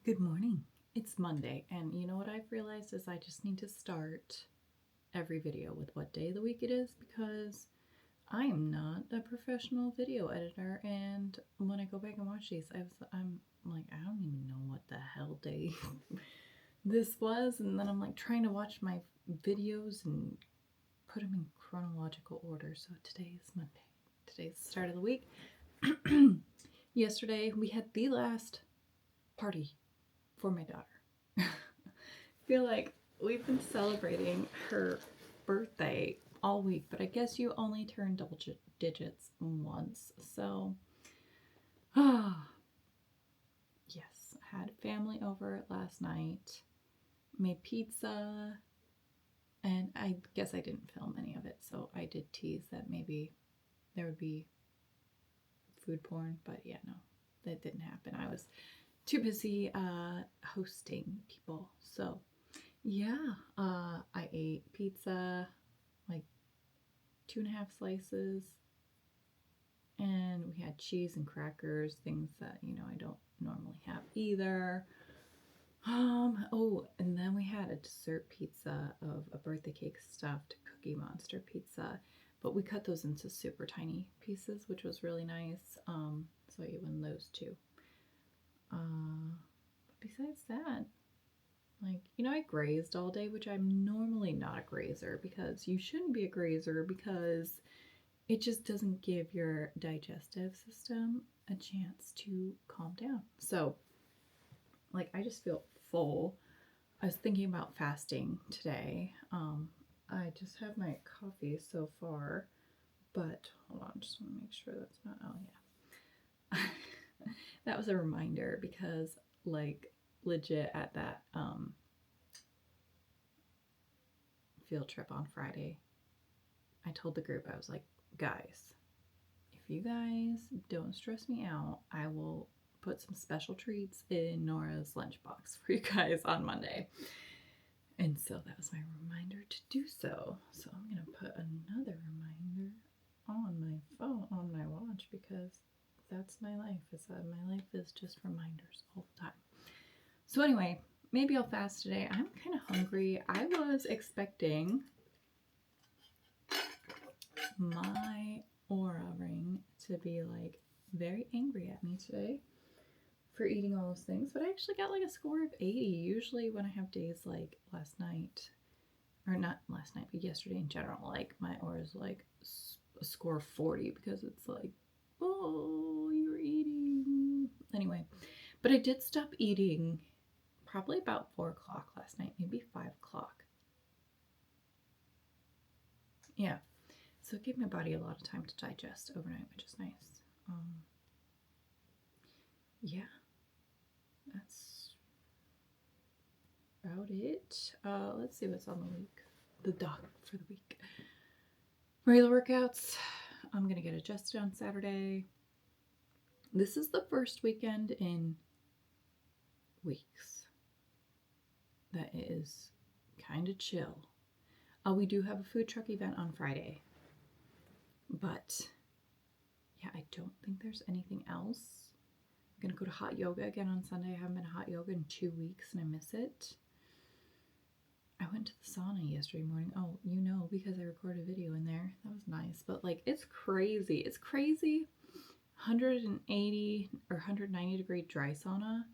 Good morning. It's Monday, and you know what I've realized is I just need to start every video with what day of the week it is because I am not a professional video editor, and when I go back and watch these, I'm like, I don't even know what the hell day this was, and then I'm like trying to watch my videos and put them in chronological order. So today is Monday. Today's the start of the week. Yesterday we had the last party for my daughter. I feel like we've been celebrating her birthday all week, but I guess you only turn double digits once. So, yes, I had family over last night, made pizza, and I guess I didn't film any of it, so I did tease that maybe there would be food porn, but yeah, no, that didn't happen. I was too busy hosting people. So yeah, I ate pizza, like 2.5 slices, and we had cheese and crackers, things that I don't normally have either. Oh, and then we had a dessert pizza of a birthday cake stuffed Cookie Monster pizza, but we cut those into super tiny pieces, which was really nice. So I ate one of those too. Besides that, I grazed all day, which I'm normally not a grazer because you shouldn't be a grazer because it just doesn't give your digestive system a chance to calm down. So, I just feel full. I was thinking about fasting today. I just have my coffee so far, but hold on, just want to make sure that's not, oh yeah. That was a reminder because legit at that field trip on Friday, I told the group, I was like, guys, if you guys don't stress me out, I will put some special treats in Nora's lunchbox for you guys on Monday. And so that was my reminder to do so. So I'm going to put another reminder on my phone, on my watch, because that's my life. My life is just reminders all the time. So anyway, maybe I'll fast today. I'm kind of hungry. I was expecting my aura ring to be very angry at me today for eating all those things, but I actually got a score of 80. Usually when I have days like last night, or not last night, but yesterday in general, my aura is a score of 40 because it's oh, you're eating. Anyway, but I did stop eating probably about 4 o'clock last night, maybe 5 o'clock. Yeah, so it gave my body a lot of time to digest overnight, which is nice. Yeah, that's about it. Let's see what's on the week. The doc for the week. Regular workouts. I'm going to get adjusted on Saturday. This is the first weekend in weeks that is kind of chill. We do have a food truck event on Friday, but yeah, I don't think there's anything else. I'm going to go to hot yoga again on Sunday. I haven't been to hot yoga in 2 weeks and I miss it. I went to the sauna yesterday morning. Oh, because I recorded a video in there. That was nice. But it's crazy. It's crazy. 180 or 190 degree dry sauna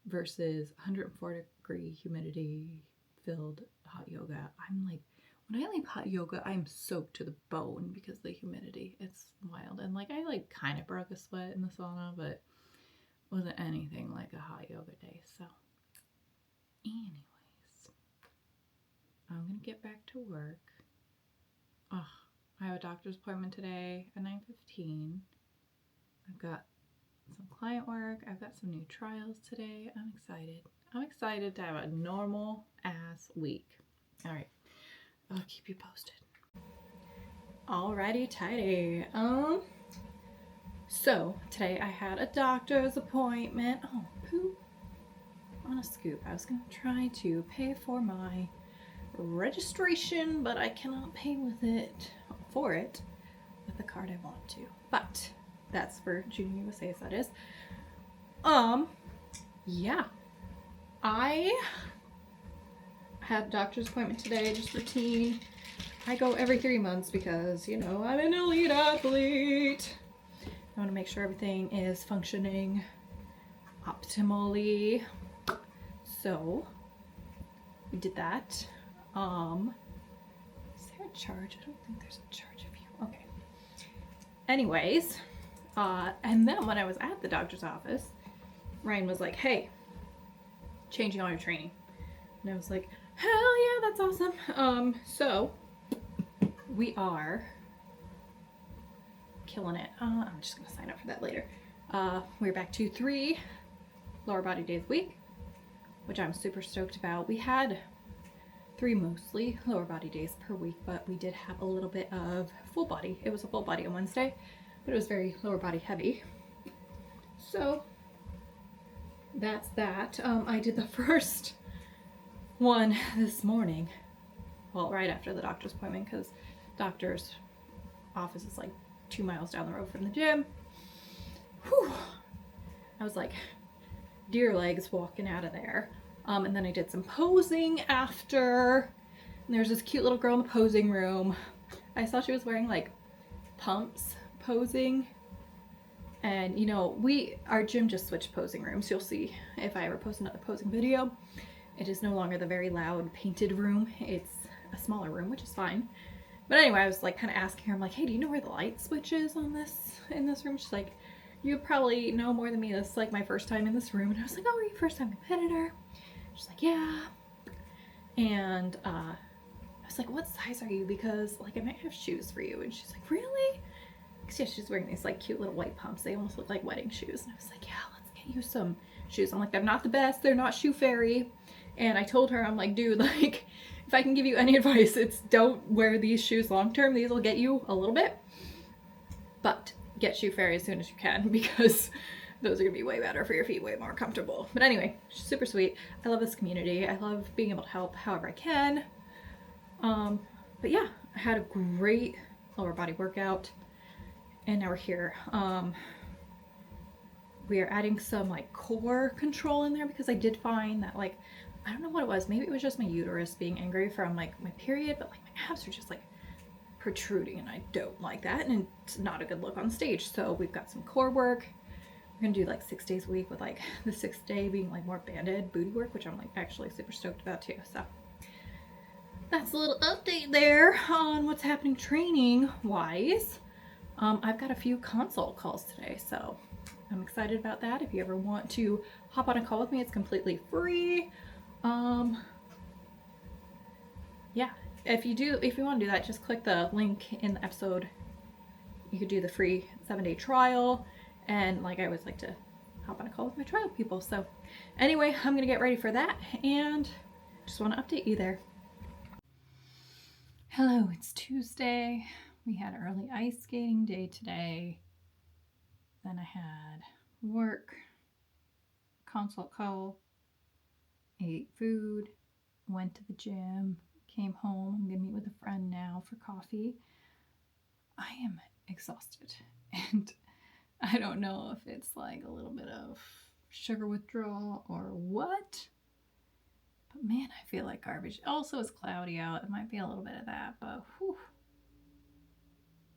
versus 104 degree humidity filled hot yoga. When I leave hot yoga, I'm soaked to the bone because of the humidity. It's wild. And I kind of broke a sweat in the sauna, but wasn't anything like a hot yoga day. So anyways, I'm going to get back to work. Oh, I have a doctor's appointment today at 9:15. I've got some client work. I've got some new trials today. I'm excited. I'm excited to have a normal ass week. All right. I'll keep you posted. Alrighty, tidy. So today I had a doctor's appointment. Oh, poop on a scoop. I was gonna try to pay for my registration, but I cannot pay with the card I want to. But that's for Junior USA, so that is. Yeah. I had a doctor's appointment today, just routine. I go every 3 months because, you know, I'm an elite athlete. I want to make sure everything is functioning optimally. So we did that. Is there a charge? I don't think there's a charge of you. Okay. Anyways, and then when I was at the doctor's office, Ryan was like, hey, changing all your training. And I was like, hell yeah, that's awesome. So we are killing it. I'm just gonna sign up for that later. We're back to 3 lower body days a week, which I'm super stoked about. We had 3 mostly lower body days per week, but we did have a little bit of full body. It was a full body on Wednesday, but it was very lower body heavy. So that's that. I did the first one this morning, well, right after the doctor's appointment, because doctor's office is like 2 miles down the road from the gym. Whew. I was like deer legs walking out of there. And then I did some posing after. And there's this cute little girl in the posing room. I saw she was wearing like pumps posing. And you know, our gym just switched posing rooms. You'll see if I ever post another posing video. It is no longer the very loud painted room. It's a smaller room, which is fine. But anyway, I was like kind of asking her, I'm like, hey, do you know where the light switch is in this room? She's like, you probably know more than me. This is like my first time in this room. And I was like, oh, are you first time competitor? She's like, yeah. And I was like, what size are you? Because like I might have shoes for you. And she's like, really? Because yeah, she's wearing these like cute little white pumps. They almost look like wedding shoes. And I was like, yeah, let's get you some shoes. I'm like, they're not the best. They're not shoe fairy. And I told her, I'm like, dude, like, if I can give you any advice, it's don't wear these shoes long term. These will get you a little bit. But get shoe fairy as soon as you can, because those are gonna be way better for your feet, way more comfortable. But anyway, she's super sweet. I love this community. I love being able to help however I can. But yeah, I had a great lower body workout, and now we're here. We are adding some like core control in there, because I did find that, like, I don't know what it was. Maybe it was just my uterus being angry from like my period, but like my abs are just like protruding, and I don't like that, and it's not a good look on stage. So we've got some core work. We're gonna do like 6 days a week, with like the 6th day being like more banded booty work, which I'm like actually super stoked about too. So that's a little update there on what's happening training wise. I've got a few consult calls today, so I'm excited about that. If you ever want to hop on a call with me, it's completely free. Yeah, if you want to do that, just click the link in the episode. You could do the free 7-day trial, and like I always like to hop on a call with my trial people. So anyway, I'm gonna get ready for that, and just want to update you there. Hello, it's Tuesday. We had early ice skating day today. Then I had work, consult call, ate food, went to the gym, came home. I'm gonna meet with a friend now for coffee. I am exhausted, and I don't know if it's like a little bit of sugar withdrawal or what, but man, I feel like garbage. Also, it's cloudy out. It might be a little bit of that, but whew,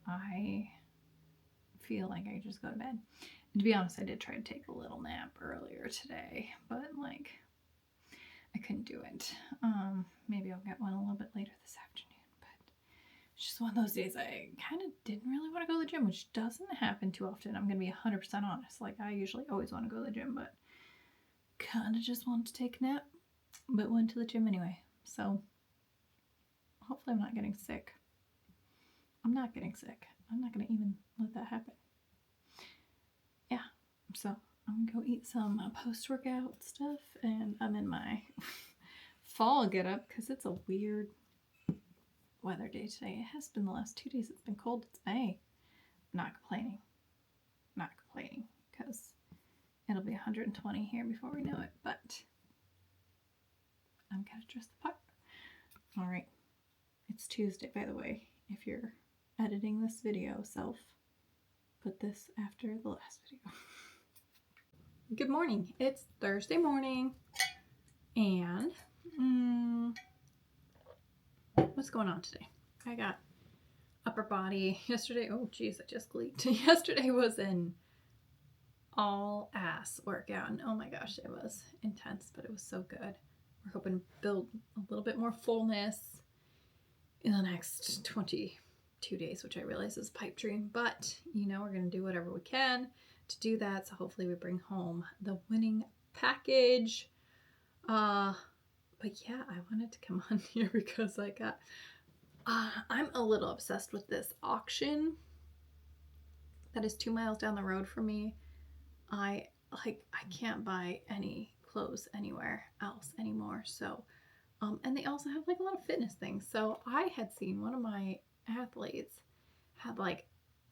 I feel like I just go to bed. And to be honest, I did try to take a little nap earlier today, but like I couldn't do it. Maybe I'll get one a little bit later this afternoon, but it's just one of those days I kind of didn't really want to go to the gym, which doesn't happen too often. I'm going to be 100% honest. Like, I usually always want to go to the gym, but kind of just wanted to take a nap, but went to the gym anyway. So hopefully I'm not getting sick. I'm not getting sick. I'm not going to even let that happen. Yeah, so I'm gonna go eat some post-workout stuff, and I'm in my fall get-up because it's a weird weather day today. It has been the last 2 days. It's been cold. It's May. Not complaining. Not complaining, because it'll be 120 here before we know it, but I'm gonna dress the part. All right, it's Tuesday, by the way. If you're editing this video, put this after the last video. Good morning. It's Thursday morning. And what's going on today? I got upper body yesterday. Oh geez, I just leaked. Yesterday was an all ass workout, and oh my gosh, it was intense, but it was so good. We're hoping to build a little bit more fullness in the next 22 days, which I realize is a pipe dream, but you know, we're going to do whatever we can to do that. So hopefully we bring home the winning package. But yeah, I wanted to come on here because I got, I'm a little obsessed with this auction that is 2 miles down the road from me. I can't buy any clothes anywhere else anymore. So, and they also have like a lot of fitness things. So I had seen one of my athletes had like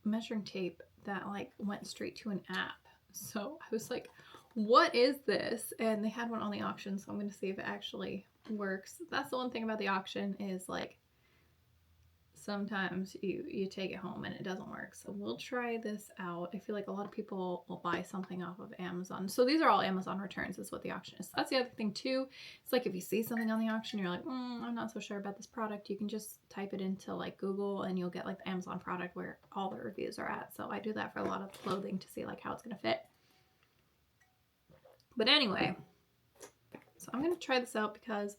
measuring tape that like went straight to an app. So I was like, what is this? And they had one on the auction, so I'm going to see if it actually works. That's the one thing about the auction is like sometimes you take it home and it doesn't work. So we'll try this out. I feel like a lot of people will buy something off of Amazon. So these are all Amazon returns is what the auction is. That's the other thing too. It's like if you see something on the auction, you're like, I'm not so sure about this product. You can just type it into like Google and you'll get like the Amazon product where all the reviews are at. So I do that for a lot of clothing to see like how it's going to fit. But anyway, so I'm going to try this out because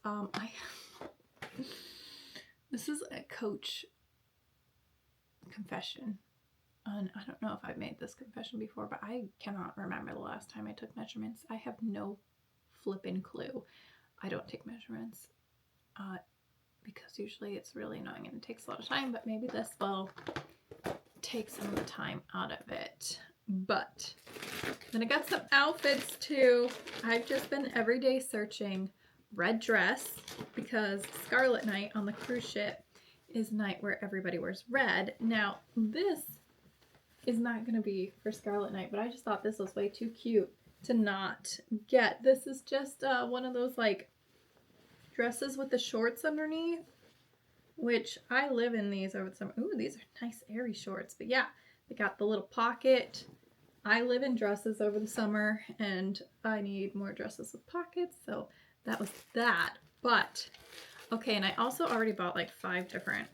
this is a coach confession. And I don't know if I've made this confession before, but I cannot remember the last time I took measurements. I have no flippin' clue. I don't take measurements because usually it's really annoying and it takes a lot of time, but maybe this will take some of the time out of it. But then I got some outfits too. I've just been everyday searching red dress because Scarlet Night on the cruise ship is a night where everybody wears red. Now this is not going to be for Scarlet Night, but I just thought this was way too cute to not get. This is just one of those like dresses with the shorts underneath, which I live in these over the summer. Ooh, these are nice airy shorts. But yeah, they got the little pocket. I live in dresses over the summer and I need more dresses with pockets, so that was that. But okay, and I also already bought like 5 different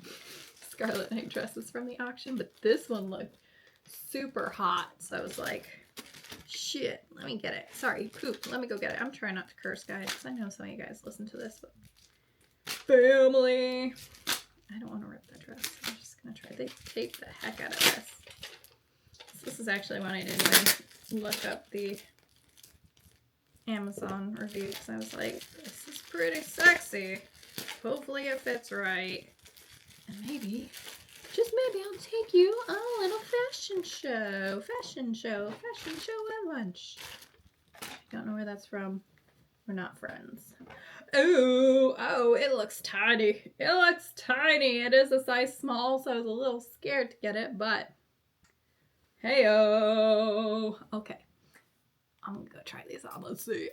Scarlet Night dresses from the auction, but this one looked super hot, so I was like, shit, let me get it. Sorry, poop, let me go get it. I'm trying not to curse, guys, because I know some of you guys listen to this, but family. I don't want to rip that dress. I'm just gonna try. They taped the heck out of this. This is actually when I didn't even look up the Amazon review because I was like, this is pretty sexy. Hopefully it fits right. And maybe, just maybe I'll take you on a little fashion show. Fashion show at lunch. I don't know where that's from. We're not friends. Oh, it looks tiny. It looks tiny. It is a size small, so I was a little scared to get it, but hey-o. Okay. I'm gonna go try these on. Let's see.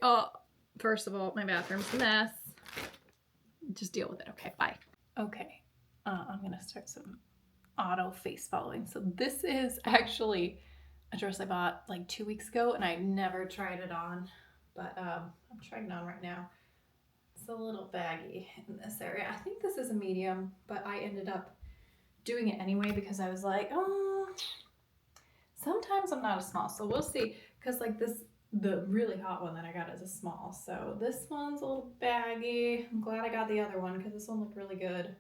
First of all, my bathroom's a mess. Just deal with it. Okay, bye. Okay. I'm gonna start some auto face following. So this is actually a dress I bought like 2 weeks ago and I never tried it on, but I'm trying it on right now. It's a little baggy in this area. I think this is a medium, but I ended up doing it anyway because I was like, sometimes I'm not a small, so we'll see. Because like this, the really hot one that I got is a small, so this one's a little baggy. I'm glad I got the other one because this one looked really good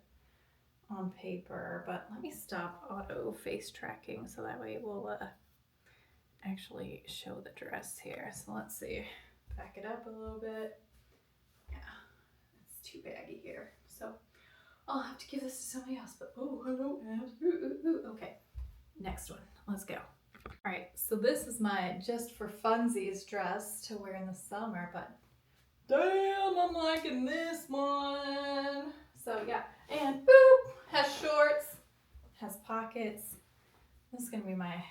on paper. But let me stop auto face tracking so that way we'll actually show the dress here. So let's see, back it up a little bit. Yeah, it's too baggy here, so I'll have to give this to somebody else. But oh, hello, abs. Okay, next one. Let's go. All right, so this is my just for funsies dress to wear in the summer, but damn, I'm liking this one. So yeah, and boop, has shorts, has pockets. This is gonna be my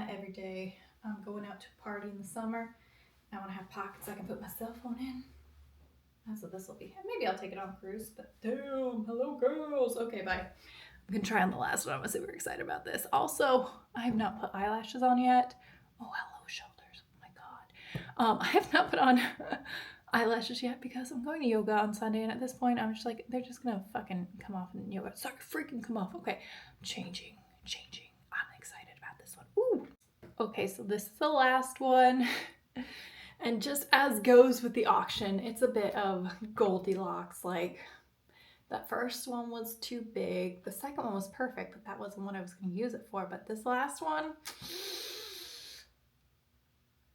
everyday. I'm going out to a party in the summer. I want to have pockets I can put my cell phone in. That's what this will be. Maybe I'll take it on a cruise, but damn, hello girls. Okay, bye. I'm gonna try on the last one. I'm super excited about this. Also, I have not put eyelashes on yet. Oh, hello shoulders. Oh my god. I have not put on eyelashes yet because I'm going to yoga on Sunday, and at this point I'm just like, they're just gonna fucking come off in yoga. Sorry, freaking come off. Okay, changing. I'm excited about this one. Ooh. Okay, so this is the last one. And just as goes with the auction, it's a bit of Goldilocks. Like, that first one was too big. The second one was perfect, but that wasn't what I was going to use it for. But this last one,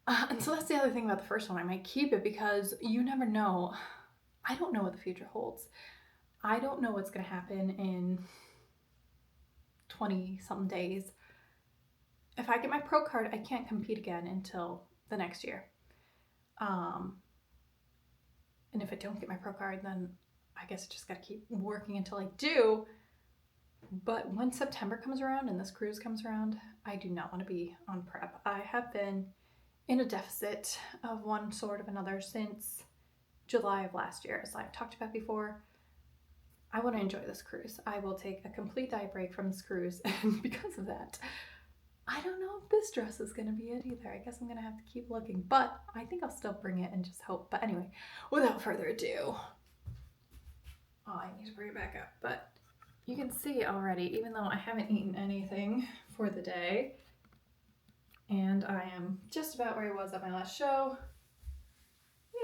and so that's the other thing about the first one. I might keep it because you never know. I don't know what the future holds. I don't know what's going to happen in 20 something days. If I get my pro card, I can't compete again until the next year. And if I don't get my pro card, then I guess I just got to keep working until I do. But when September comes around and this cruise comes around, I do not want to be on prep. I have been in a deficit of one sort of another since July of last year. As I've talked about before, I want to enjoy this cruise. I will take a complete diet break from this cruise, and because of that, I don't know if this dress is going to be it either. I guess I'm going to have to keep looking, but I think I'll still bring it and just hope. But anyway, without further ado, I need to bring it back up. But you can see already, even though I haven't eaten anything for the day, and I am just about where I was at my last show.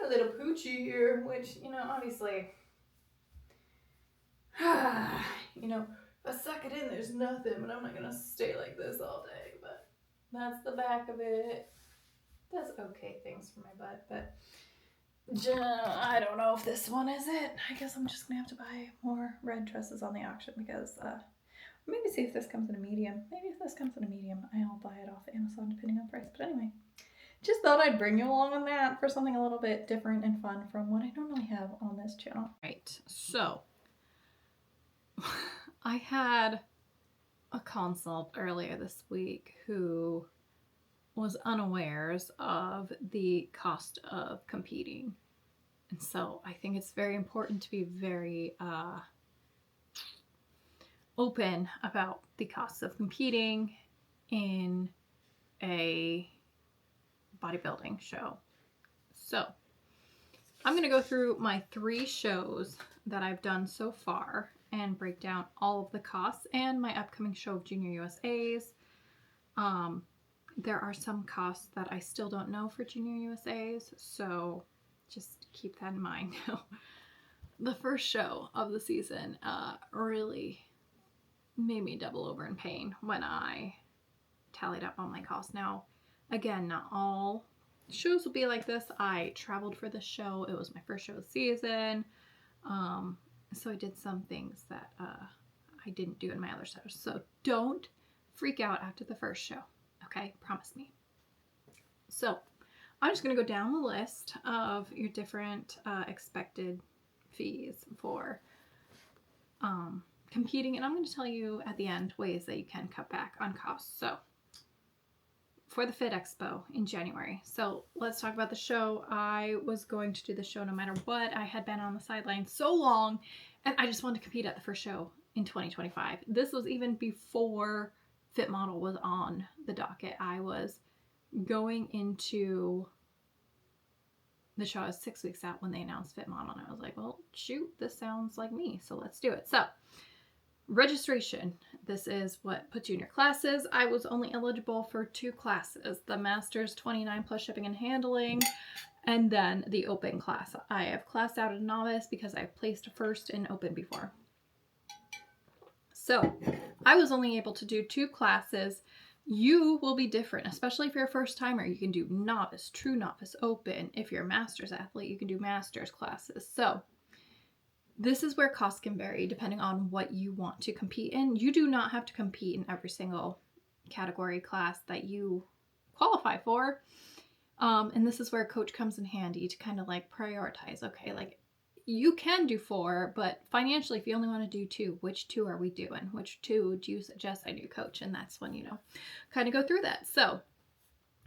A little poochie here, which, obviously, if I suck it in, there's nothing, but I'm not gonna stay like this all day. But that's the back of it. Does okay things for my butt, but I don't know if this one is it. I guess I'm just gonna have to buy more red dresses on the auction because maybe see if this comes in a medium. Maybe if this comes in a medium, I'll buy it off Amazon depending on price. But anyway, just thought I'd bring you along on that for something a little bit different and fun from what I normally have on this channel. Right, so I had a consult earlier this week who was unawares of the cost of competing. And so I think it's very important to be very open about the costs of competing in a bodybuilding show. So I'm going to go through my 3 shows that I've done so far and break down all of the costs and my upcoming show of Junior USA's. There are some costs that I still don't know for Junior USA's, so just keep that in mind. The first show of the season really made me double over in pain when I tallied up all my costs. Now, again, not all shows will be like this. I traveled for this show. It was my first show of the season. So I did some things that I didn't do in my other shows. So don't freak out after the first show. Okay? Promise me. So I'm just going to go down the list of your different expected fees for competing. And I'm going to tell you at the end ways that you can cut back on costs. So for the Fit Expo in January. So let's talk about the show. I was going to do the show no matter what. I had been on the sidelines so long, and I just wanted to compete at the first show in 2025. This was even before Fit Model was on the docket. I was going into the show. I was 6 weeks out when they announced Fit Model, and I was like, well, shoot, this sounds like me, so let's do it. So registration. This is what puts you in your classes. I was only eligible for 2 classes, the Masters 29 plus shipping and handling, and then the Open class. I have classed out a novice because I've placed first in Open before. So I was only able to do 2 classes. You will be different, especially if you're a first timer. You can do novice, true novice, Open. If you're a Masters athlete, you can do Masters classes. So this is where costs can vary depending on what you want to compete in. You do not have to compete in every single category class that you qualify for. And this is where a coach comes in handy to kind of like prioritize. Okay, like you can do 4, but financially, if you only want to do 2, which 2 are we doing? Which 2 do you suggest I do, coach? And that's when, kind of go through that. So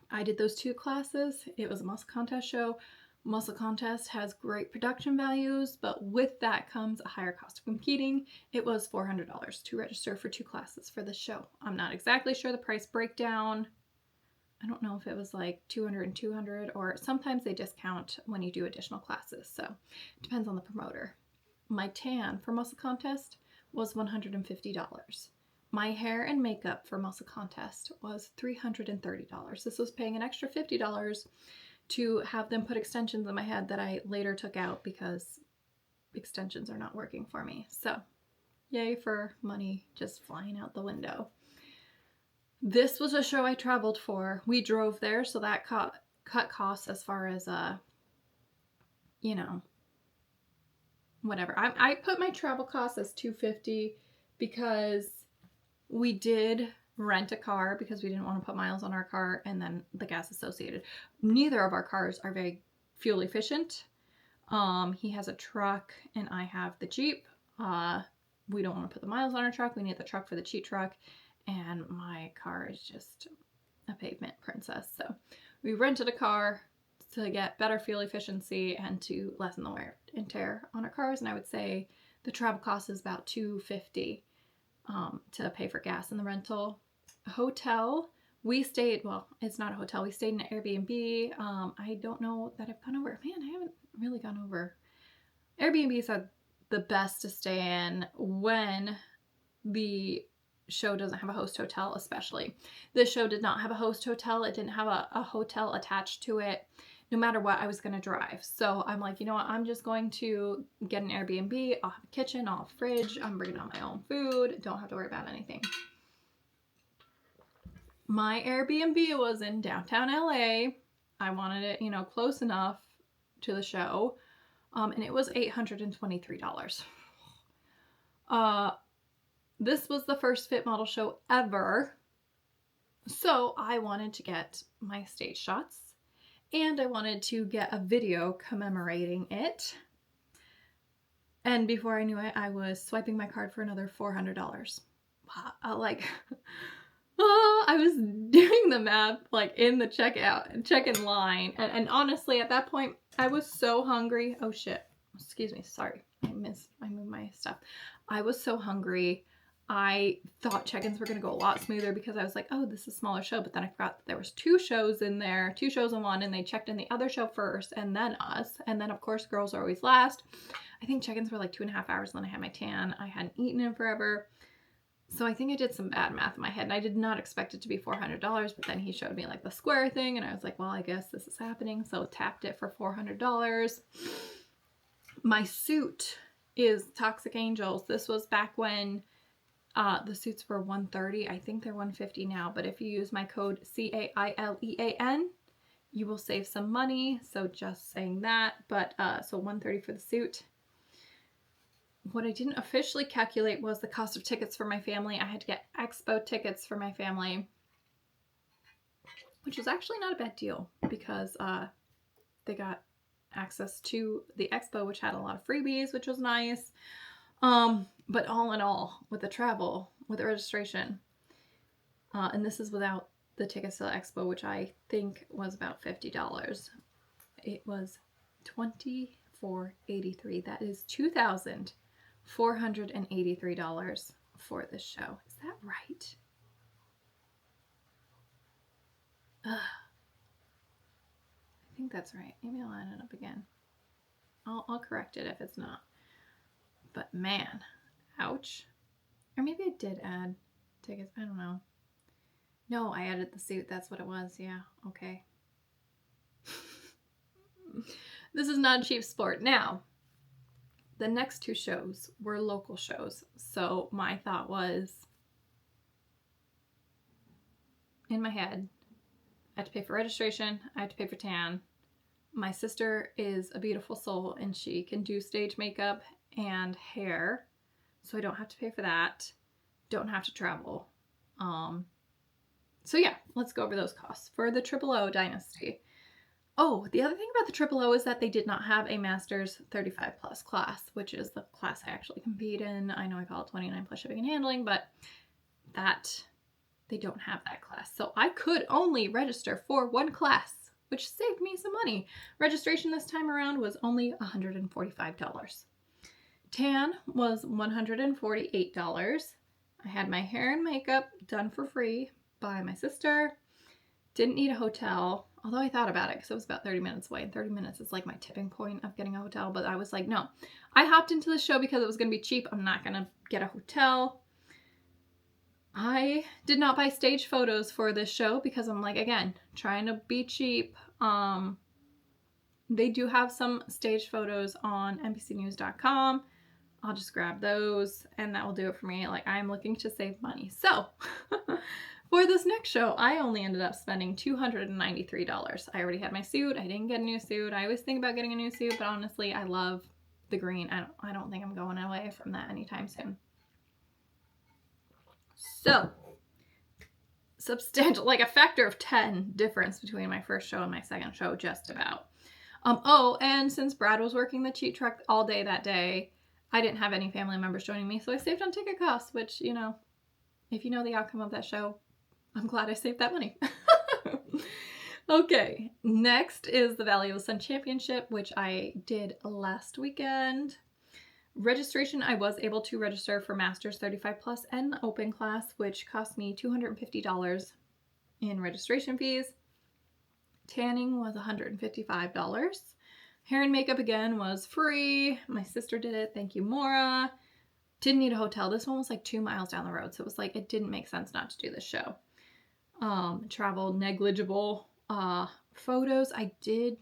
I did those 2 classes. It was a muscle contest show. Muscle contest has great production values, but with that comes a higher cost of competing. It was $400 to register for 2 classes for the show. I'm not exactly sure the price breakdown. I don't know if it was like 200 and 200, or sometimes they discount when you do additional classes. So it depends on the promoter. My tan for Muscle Contest was $150. My hair and makeup for Muscle Contest was $330. This was paying an extra $50 to have them put extensions in my head that I later took out because extensions are not working for me. So yay for money just flying out the window. This was a show I traveled for. We drove there, so that cut costs as far as, you know, whatever. I put my travel costs as $250 because we did rent a car because we didn't want to put miles on our car and then the gas associated. Neither of our cars are very fuel efficient. He has a truck and I have the Jeep. We don't want to put the miles on our truck. We need the truck for the cheap truck. And my car is just a pavement princess. So we rented a car to get better fuel efficiency and to lessen the wear and tear on our cars. And I would say the travel cost is about $250 to pay for gas in the rental. Hotel, we stayed, well, it's not a hotel. We stayed in an Airbnb. I don't know that I've gone over. Man, I haven't really gone over. Airbnbs are the best to stay in when the show doesn't have a host hotel, especially. This show did not have a host hotel. It didn't have a hotel attached to it. No matter what, I was going to drive. So I'm like, you know what? I'm just going to get an Airbnb. I'll have a kitchen, I'll have a fridge. I'm bringing on my own food. Don't have to worry about anything. My Airbnb was in downtown LA. I wanted it, you know, close enough to the show. And it was $823. This was the first Fit Model show ever. So I wanted to get my stage shots and I wanted to get a video commemorating it. And before I knew it, I was swiping my card for another $400. I was doing the math like in the check-in line. And honestly, at that point, I was so hungry. Oh shit. Excuse me. Sorry. I moved my stuff. I was so hungry. I thought check-ins were going to go a lot smoother because I was like, oh, this is a smaller show. But then I forgot that there was 2 shows in there, 2 shows in one, and they checked in the other show first and then us. And then, of course, girls are always last. I think check-ins were like 2.5 hours, and then I had my tan. I hadn't eaten in forever. So I think I did some bad math in my head, and I did not expect it to be $400, but then he showed me like the square thing, and I was like, well, I guess this is happening. So tapped it for $400. My suit is Toxic Angels. This was back when the suits were $130. I think they're $150 now, but if you use my code CAILEAN, you will save some money. So just saying that, but so $130 for the suit. What I didn't officially calculate was the cost of tickets for my family. I had to get expo tickets for my family, which was actually not a bad deal because they got access to the expo, which had a lot of freebies, which was nice. But all in all, with the travel, with the registration, and this is without the tickets to the expo, which I think was about $50. It was $24.83. That is $2,483 for this show. Is that right? I think that's right. Maybe I'll add it up again. I'll correct it if it's not. But man, ouch. Or maybe I did add tickets. I don't know. No, I added the suit. That's what it was. Yeah, okay. This is not a cheap sport. Now, the next 2 shows were local shows. So my thought was, in my head, I had to pay for registration. I had to pay for tan. My sister is a beautiful soul and she can do stage makeup and hair, so I don't have to pay for that. Don't have to travel. So yeah, let's go over those costs for the Triple O Dynasty. Oh, the other thing about the Triple O is that they did not have a Masters 35 plus class, which is the class I actually compete in. I know I call it 29 plus shipping and handling, but that they don't have that class. So I could only register for 1 class, which saved me some money. Registration this time around was only $145. Tan was $148. I had my hair and makeup done for free by my sister. Didn't need a hotel, although I thought about it because it was about 30 minutes away, and 30 minutes is like my tipping point of getting a hotel. But I was like, no, I hopped into the show because it was going to be cheap. I'm not going to get a hotel. I did not buy stage photos for this show because I'm like, again, trying to be cheap. They do have some stage photos on NBCnews.com. I'll just grab those and that will do it for me. Like, I'm looking to save money. So for this next show, I only ended up spending $293. I already had my suit. I didn't get a new suit. I always think about getting a new suit, but honestly, I love the green. I don't think I'm going away from that anytime soon. So substantial, like a factor of 10 difference between my first show and my second show, just about. Oh, and since Brad was working the cheat truck all day that day, I didn't have any family members joining me, so I saved on ticket costs, which, you know, if you know the outcome of that show, I'm glad I saved that money. Okay, next is the Valley of the Sun Championship, which I did last weekend. Registration, I was able to register for Masters 35 Plus and the Open class, which cost me $250 in registration fees. Tanning was $155. Hair and makeup again was free. My sister did it. Thank you, Maura. Didn't need a hotel. This one was like 2 miles down the road, so it was like it didn't make sense not to do this show. Travel negligible. Photos, I did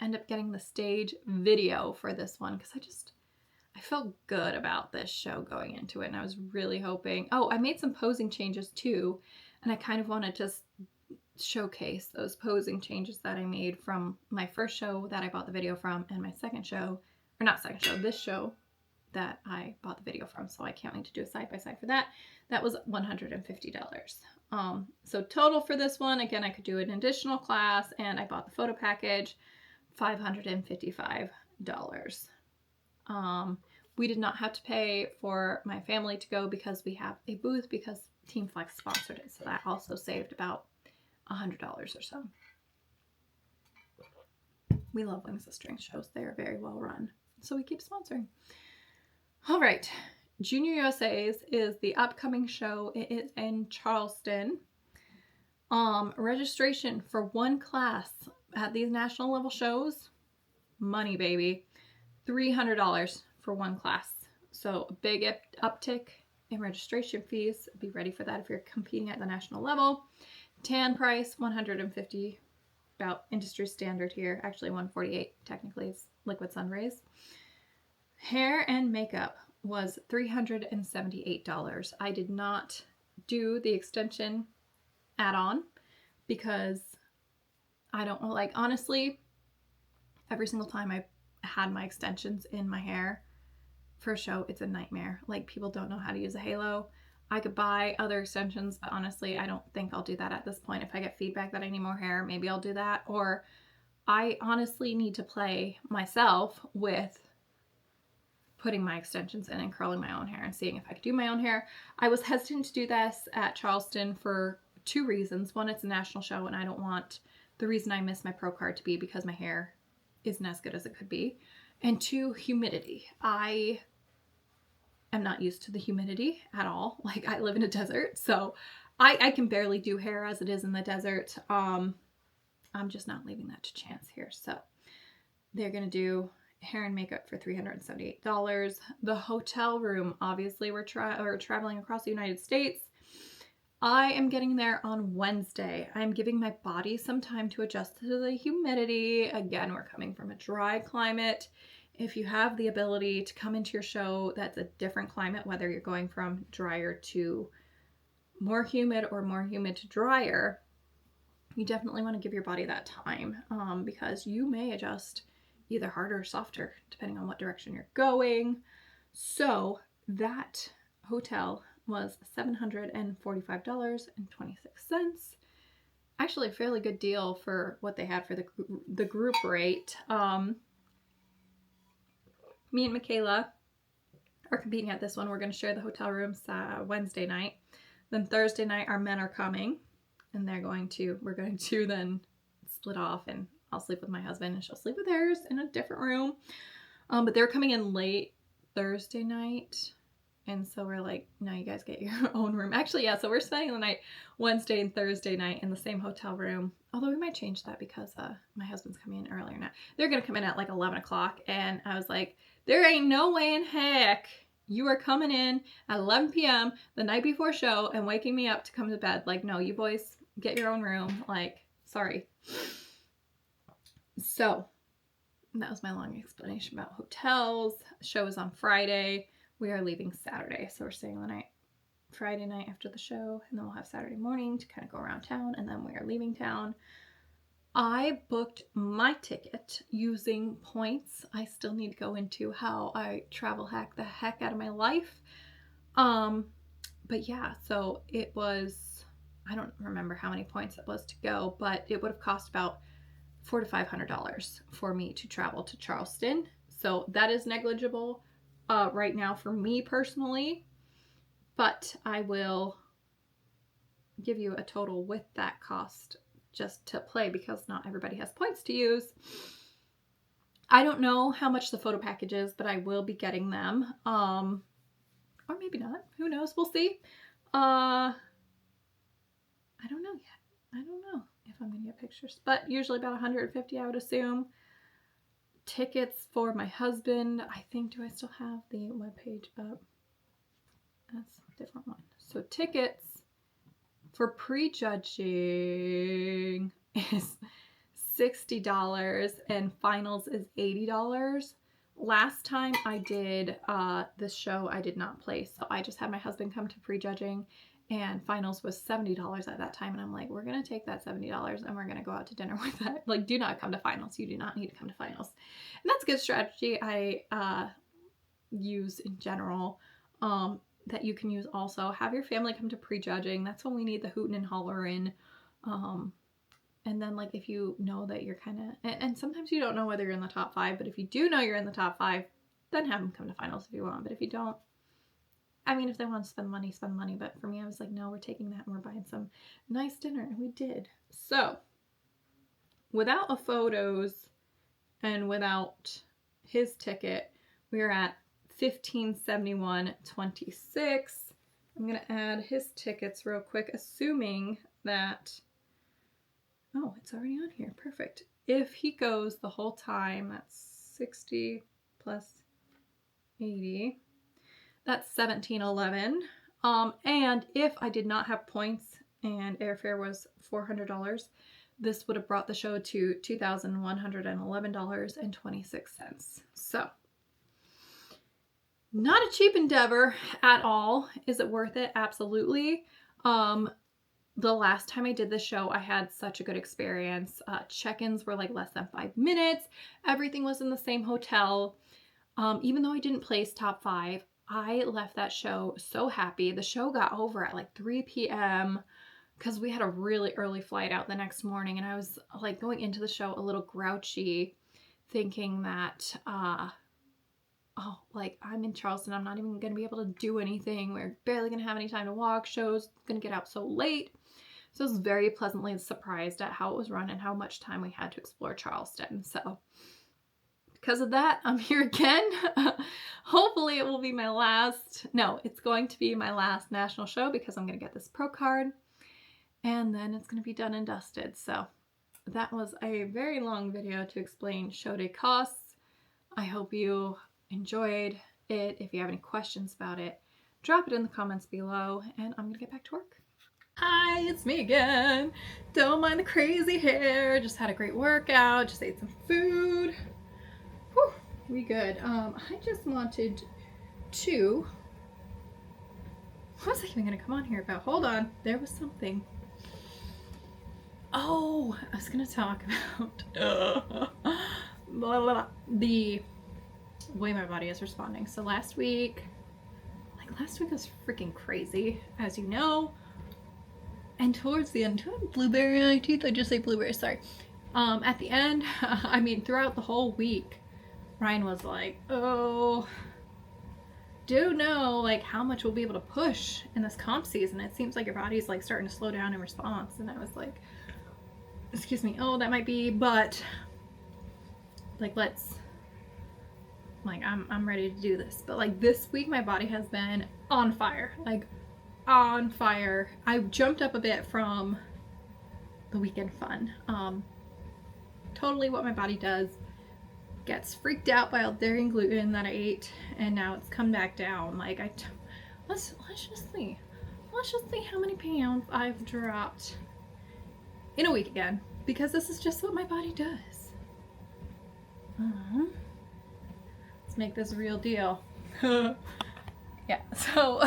end up getting the stage video for this one because I felt good about this show going into it, and I was really hoping. Oh, I made some posing changes too, and I kind of wanted to showcase those posing changes that I made from my first show that I bought the video from and my second show, or not second show, this show that I bought the video from. So I can't wait to do a side-by-side for that. That was $150. So total for this one, again, I could do an additional class and I bought the photo package, $555. We did not have to pay for my family to go because we have a booth because Teamfflex sponsored it. So that also saved about $100 or so. We love Wings of Strength shows. They are very well run. So we keep sponsoring. All right. Junior USA's is the upcoming show. It is in Charleston. Registration for one class at these national level shows, money baby, $300 for one class. So a big uptick in registration fees. Be ready for that if you're competing at the national level. Tan price, $150, about industry standard here. Actually, $148 technically is liquid sun rays. Hair and makeup was $378. I did not do the extension add-on because I don't like, honestly, every single time I had my extensions in my hair for a show, it's a nightmare. Like, people don't know how to use a halo. I could buy other extensions, but honestly, I don't think I'll do that at this point. If I get feedback that I need more hair, maybe I'll do that. Or I honestly need to play myself with putting my extensions in and curling my own hair and seeing if I could do my own hair. I was hesitant to do this at Charleston for 2 reasons. One, it's a national show and I don't want the reason I missed my pro card to be because my hair isn't as good as it could be. And 2, humidity. I am not used to the humidity at all. Like, I live in a desert, so I can barely do hair as it is in the desert. I'm just not leaving that to chance here. So they're going to do hair and makeup for $378. The hotel room, obviously we're traveling across the United States. I am getting there on Wednesday. I'm giving my body some time to adjust to the humidity. Again, we're coming from a dry climate. If you have the ability to come into your show that's a different climate, whether you're going from drier to more humid or more humid to drier, you definitely want to give your body that time because you may adjust either harder or softer depending on what direction you're going. So that hotel was $745.26. Actually a fairly good deal for what they had for the group rate. Me and Michaela are competing at this one. We're going to share the hotel rooms Wednesday night. Then Thursday night our men are coming and we're going to then split off and I'll sleep with my husband and she'll sleep with hers in a different room. But they're coming in late Thursday night. And so we're like, no, you guys get your own room. Actually, yeah, so we're spending the night Wednesday and Thursday night in the same hotel room. Although we might change that because my husband's coming in earlier now. They're going to come in at like 11 o'clock. And I was like, there ain't no way in heck you are coming in at 11 p.m. the night before show and waking me up to come to bed. Like, no, you boys get your own room. Like, sorry. So that was my long explanation about hotels. The show is on Friday. We are leaving Saturday. So we're staying the night Friday night after the show, and then we'll have Saturday morning to kind of go around town, and then we are leaving town. I booked my ticket using points. I still need to go into how I travel hack the heck out of my life. But yeah, so it was, I don't remember how many points it was to go, but it would have cost about $400 to $500 for me to travel to Charleston. So that is negligible right now for me personally, but I will give you a total with that cost just to play because not everybody has points to use. I don't know how much the photo package is, but I will be getting them. Or maybe not. Who knows? We'll see. I don't know yet. I don't know if I'm going to get pictures, but usually about 150, I would assume. Tickets for my husband. I think, do I still have the webpage up? That's a different one. So tickets for prejudging is $60 and finals is $80. Last time I did this show, I did not place. So I just had my husband come to prejudging, and finals was $70 at that time. And I'm like, we're going to take that $70 and we're going to go out to dinner with that. Like, do not come to finals. You do not need to come to finals. And that's a good strategy I use in general. That you can use also. Have your family come to prejudging. That's when we need the hootin' and hollerin'. And then, like, if you know that you're kind of, and sometimes you don't know whether you're in the top 5, but if you do know you're in the top 5, then have them come to finals if you want. But if you don't, I mean, if they want to spend money, spend money. But for me, I was like, no, we're taking that and we're buying some nice dinner. And we did. So, without a photos and without his ticket, we're at $1,571.26. I'm going to add his tickets real quick, assuming that, oh, it's already on here. Perfect. If he goes the whole time, that's 60 plus 80. That's $1,711. And if I did not have points and airfare was $400, this would have brought the show to $2,111.26. So, not a cheap endeavor at all. Is it worth it? Absolutely. The last time I did this show, I had such a good experience. Check-ins were like less than 5 minutes. Everything was in the same hotel. Even though I didn't place top 5, I left that show so happy. The show got over at like 3 p.m. because we had a really early flight out the next morning. And I was like going into the show a little grouchy, thinking that, oh, like, I'm in Charleston. I'm not even going to be able to do anything. We're barely going to have any time to walk. Show's going to get out so late. So I was very pleasantly surprised at how it was run and how much time we had to explore Charleston. So because of that, I'm here again. Hopefully it will be my last. No, it's going to be my last national show because I'm going to get this pro card. And then it's going to be done and dusted. So that was a very long video to explain show day costs. I hope you enjoyed it. If you have any questions about it, drop it in the comments below, and I'm gonna get back to work. Hi, it's me again. Don't mind the crazy hair. Just had a great workout. Just ate some food. Whew, we good. I just wanted to. What was I even gonna come on here about? Hold on, there was something. Oh, I was gonna talk about the way my body is responding. So last week was freaking crazy, as you know. And towards the end, do I have blueberry on my teeth? I just say blueberry, sorry. At the end, I mean, throughout the whole week, Ryan was like, oh, do know, like, how much we'll be able to push in this comp season. It seems like your body's, like, starting to slow down in response. And I was like, excuse me, oh, that might be, but, like, let's Like, I'm ready to do this. But like this week, my body has been on fire. Like, on fire. I jumped up a bit from the weekend fun. Totally what my body does. Gets freaked out by all the dairy and gluten that I ate, and now it's come back down. Like, let's just see. Let's just see how many pounds I've dropped in a week again, because this is just what my body does. Let's make this a real deal. Yeah, so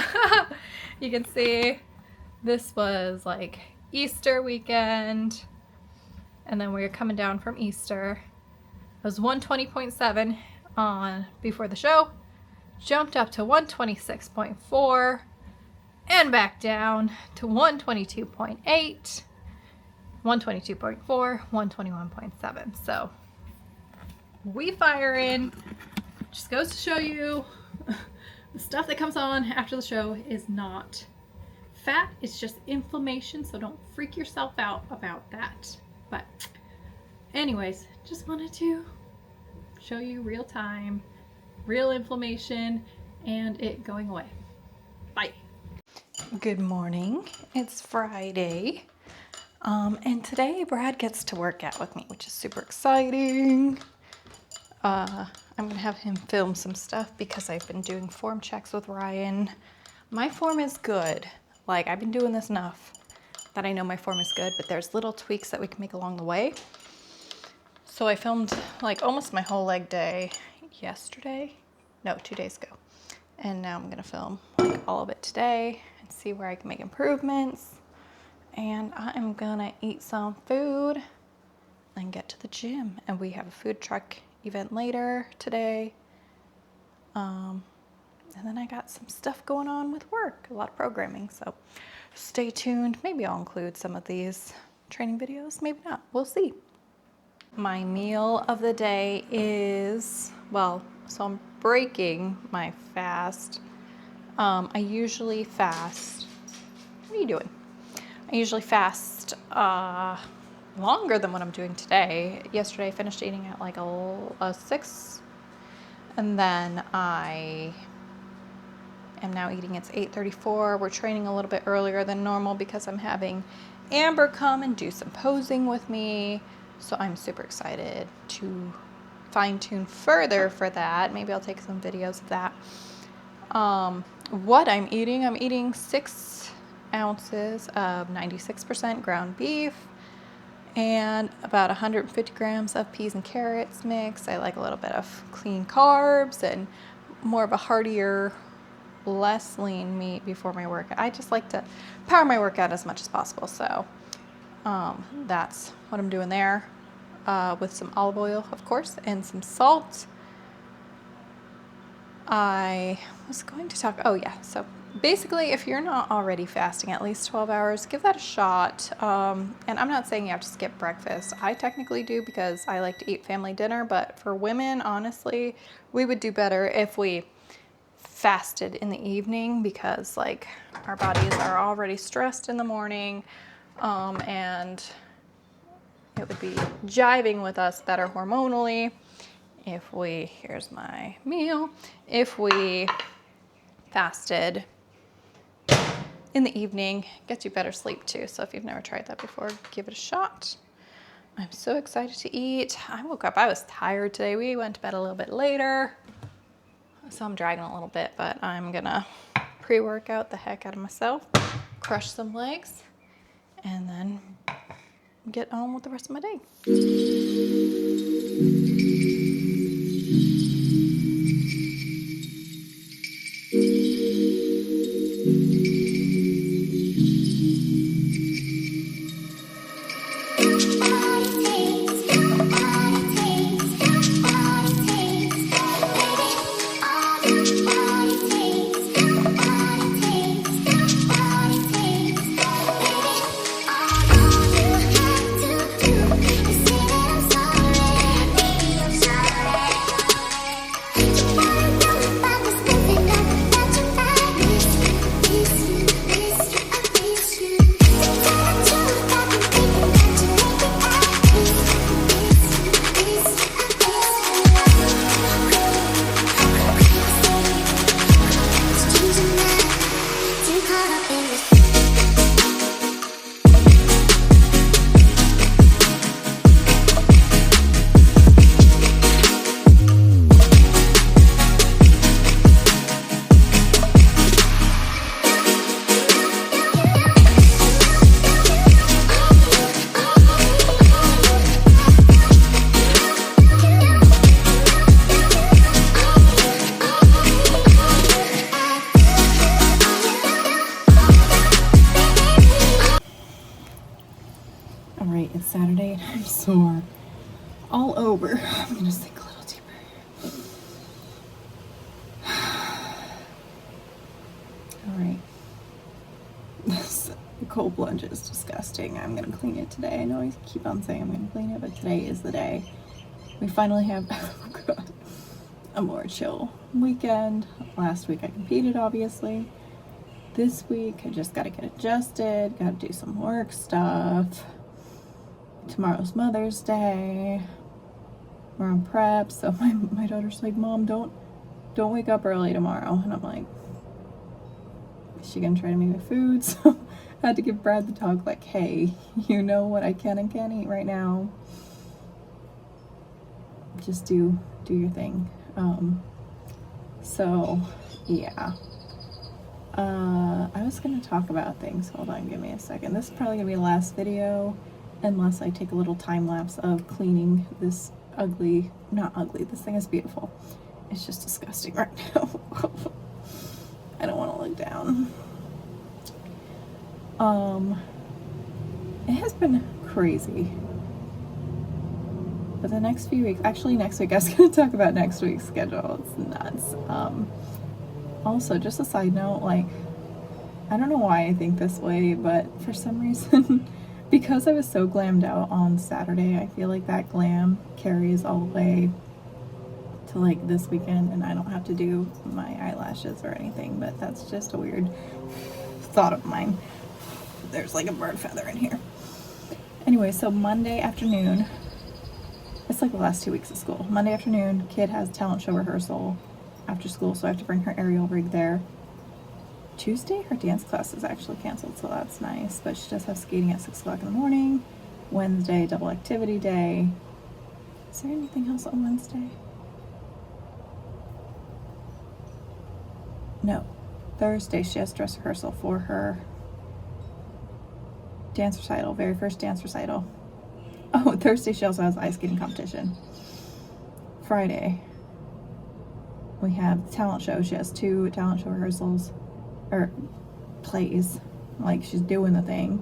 you can see this was like Easter weekend, and then we were coming down from Easter. It was 120.7 on before the show, jumped up to 126.4, and back down to 122.8, 122.4, 121.7. So we fire in. Just goes to show you the stuff that comes on after the show is not fat, it's just inflammation, so don't freak yourself out about that. But anyways, just wanted to show you real time, real inflammation, and it going away. Bye. Good morning. It's Friday. And today Brad gets to work out with me, which is super exciting. I'm gonna have him film some stuff because I've been doing form checks with Ryan. My form is good. Like, I've been doing this enough that I know my form is good, but there's little tweaks that we can make along the way. So I filmed like almost my whole leg day yesterday. No, 2 days ago. And now I'm gonna film like all of it today and see where I can make improvements. And I'm gonna eat some food and get to the gym. And we have a food truck event later today. And then I got some stuff going on with work, a lot of programming. So stay tuned. Maybe I'll include some of these training videos, maybe not, we'll see. My meal of the day is, well, so I'm breaking my fast. I usually fast, what are you doing? I usually fast longer than what I'm doing today. Yesterday I finished eating at like a 6, and then I am now eating. It's 8:34. We're training a little bit earlier than normal because I'm having Amber come and do some posing with me. So I'm super excited to fine tune further for that. Maybe I'll take some videos of that. What I'm eating 6 ounces of 96% ground beef and about 150 grams of peas and carrots mix. I like a little bit of clean carbs and more of a heartier, less lean meat before my workout. I just like to power my workout as much as possible. So that's what I'm doing there, with some olive oil, of course, and some salt. I was going to talk, oh yeah, so basically if you're not already fasting at least 12 hours, give that a shot. And I'm not saying you have to skip breakfast. I technically do because I like to eat family dinner, but for women, honestly, we would do better if we fasted in the evening because like our bodies are already stressed in the morning, and it would be jiving with us better hormonally if we, here's my meal, if we fasted in the evening. Gets you better sleep too. So if you've never tried that before, give it a shot. I'm so excited to eat. I woke up, I was tired today. We went to bed a little bit later, so I'm dragging a little bit, but I'm gonna pre-workout the heck out of myself, crush some legs, and then get on with the rest of my day. sore all over. I'm gonna sink a little deeper. All right. This cold plunge is disgusting. I'm gonna clean it today. I know I keep on saying I'm gonna clean it, but today is the day. We finally have oh God, a more chill weekend. Last week I competed, obviously. This week I just gotta get adjusted, gotta do some work stuff. Tomorrow's Mother's Day. We're on prep, so my daughter's like, Mom, don't wake up early tomorrow. And I'm like, is she gonna try to make me food? So I had to give Brad the talk, like, hey, you know what I can and can't eat right now. Just do your thing. So yeah. I was gonna talk about things. Hold on, give me a second. This is probably gonna be the last video, unless I take a little time lapse of cleaning this ugly, not ugly, this thing is beautiful. It's just disgusting right now. I don't want to look down. It has been crazy. But the next few weeks, actually next week, I was going to talk about next week's schedule. It's nuts. Also, just a side note, like, I don't know why I think this way, but for some reason, because I was so glammed out on Saturday, I feel like that glam carries all the way to like this weekend, and I don't have to do my eyelashes or anything, but that's just a weird thought of mine. There's like a bird feather in here. Anyway, so Monday afternoon, it's like the last 2 weeks of school. Monday afternoon, kid has talent show rehearsal after school, so I have to bring her aerial rig there. Tuesday, her dance class is actually canceled, so that's nice, but she does have skating at 6 o'clock in the morning. Wednesday, double activity day. Is there anything else on Wednesday? No. Thursday, she has dress rehearsal for her dance recital, very first dance recital. Oh, Thursday she also has ice skating competition. Friday, we have the talent show. She has 2 talent show rehearsals, or plays, like she's doing the thing.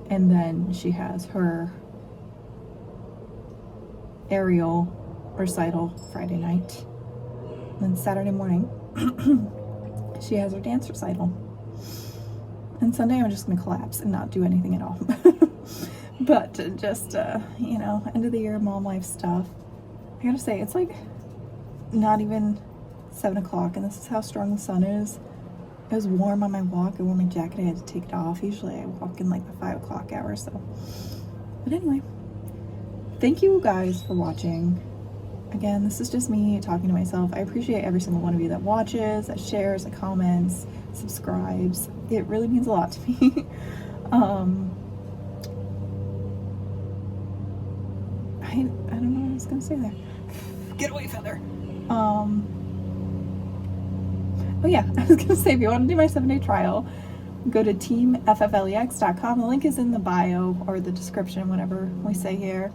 And then she has her aerial recital Friday night. And then Saturday morning, she has her dance recital. And Sunday I'm just gonna collapse and not do anything at all. But just, you know, end of the year mom life stuff. I gotta say, it's like not even 7 o'clock, and this is how strong the sun is. It was warm on my walk. I wore my jacket. I had to take it off. Usually I walk in like the 5 o'clock hour, so. But anyway, thank you guys for watching. Again, this is just me talking to myself. I appreciate every single one of you that watches, that shares, that comments, subscribes. It really means a lot to me. I don't know what I was gonna say there. Get away, feather. Oh yeah, I was gonna say, if you want to do my 7-day trial, go to teamfflex.com. The link is in the bio or the description, whatever we say here.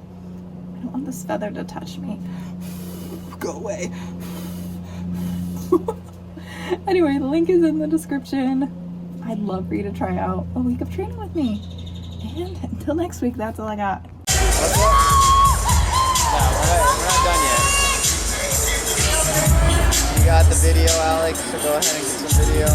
I don't want this feather to touch me. Go away. Anyway, the link is in the description. I'd love for you to try out a week of training with me. And until next week, that's all I got. No, we're not done yet. You got the video, Alex, so go ahead and get some video.